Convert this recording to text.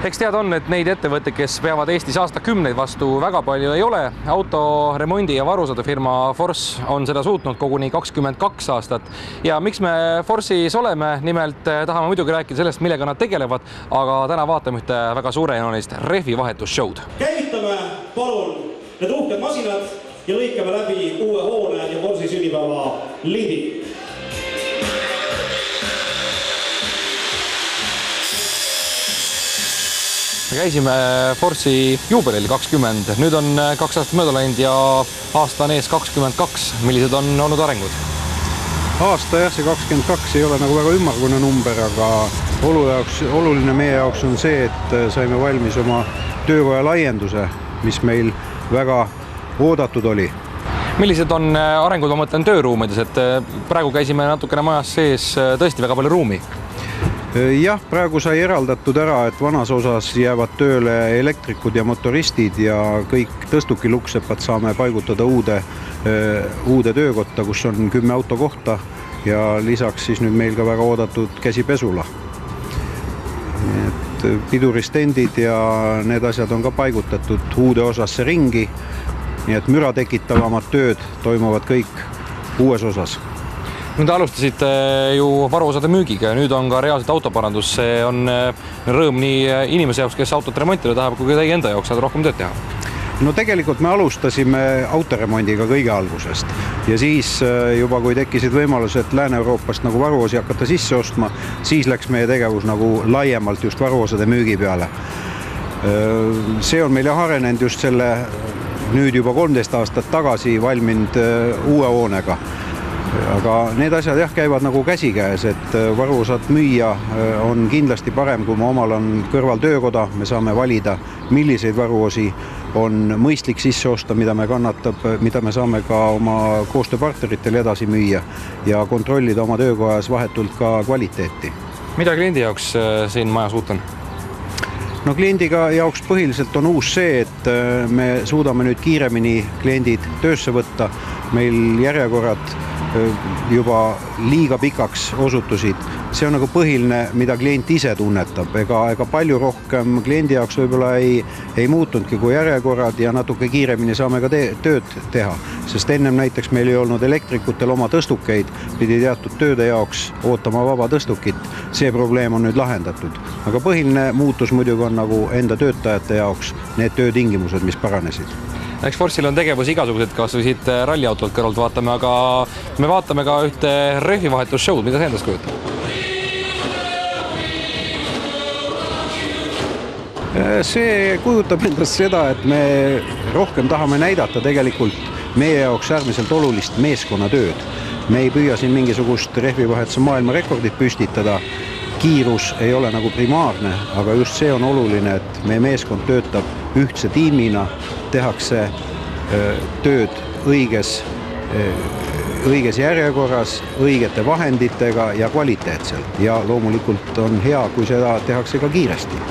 Eks teada on, et neid ettevõtteid, kes peavad Eestis aastakümneid vastu, väga palju ei ole. Autoremondi- ja varuosadefirma Force on seda suutnud koguni 22 aastat. Ja miks me Force'is oleme? Nimelt tahame muidugi rääkida sellest, millega nad tegelevad, aga täna vaatame ühte väga suurejoonelist rehvivahetusshow'd. Käivitame palun need uhked masinad ja lõikame läbi uue hoone ja Force'i sünnipäeva lindi. Me käisime Force'i juubelil 20, nüüd on 2 aastat mööda läinud ja aasta on ees 22. Millised on olnud arengud? Aasta jah, see 22 ei ole nagu väga ümmargune number, aga oluline meie jaoks on see, et saime valmis oma töökoja laienduse, mis meil väga oodatud oli. Millised on arengud, ma mõtlen tööruumides, et praegu käisime natukene majas sees tõesti väga palju ruumi? Jah, praegu sai eraldatud ära, et vanas osas jäävad tööle elektrikud ja motoristid ja kõik tõstukilukseppad saame paigutada uude töökotta, kus on 10 autokohta ja lisaks siis nüüd meil ka väga oodatud käsipesula. Et piduristendid ja need asjad on ka paigutatud uude osasse ringi, nii et müra tekitavamad tööd toimuvad kõik uues osas. Nüüd alustasite ju varuosade müügiga ja nüüd on ka reaalselt autoparandus. See on rõõm nii inimese jaoks, kes autot remontida tahab, kui teie enda jaoks saada rohkem tööd teha. No tegelikult me alustasime autoremondiga kõige algusest ja siis juba kui tekkisid võimalused Lääne-Euroopast nagu varuosi hakata sisse ostma, siis läks meie tegevus nagu laiemalt just varuosade müügi peale. See on meil arenenud just selle nüüd juba 13 aastat tagasi valminud uue hoonega. Aga need asjad jah käivad nagu käsikäes, et varuosad müüa on kindlasti parem, kui omal on kõrval töökoda. Me saame valida, milliseid varuosi on mõistlik sisse osta, mida me saame ka oma koostööpartneritel edasi müüa ja kontrollida oma töökojas vahetult ka kvaliteeti. Mida kliendi jaoks siin majas uut on? No kliendiga jaoks põhiliselt on uus see, et me suudame nüüd kiiremini kliendid töösse võtta. Meil järjekorrad juba liiga pikaks osutusid. See on nagu põhiline, mida klient ise tunnetab. Ega palju rohkem kliendi jaoks võib-olla ei muutunudki kui järjekorrad ja natuke kiiremini saame ka tööd teha. Sest ennem näiteks meil ei olnud elektrikutel oma tõstukeid, pidi teatud tööde jaoks ootama vaba tõstukit. See probleem on nüüd lahendatud. Aga põhiline muutus muidugi on nagu enda töötajate jaoks need töötingimused, mis paranesid. Eks Force'il on tegevus igasugused, kas või siit ralliautolt kõrvalt vaatame, aga me vaatame ka ühte rehvivahetusshow'd, mida see endast kujutab? See kujutab endast seda, et me rohkem tahame näidata tegelikult meie jaoks äärmiselt olulist meeskonnatööd. Me ei püüa siin mingisugust rehvivahetuse maailmarekordit püstitada. Kiirus ei ole nagu primaarne, aga just see on oluline, et meie meeskond töötab ühtse tiimina, tehakse tööd õiges järjekorras, õigete vahenditega ja kvaliteetselt. Ja loomulikult on hea, kui seda tehakse ka kiiresti.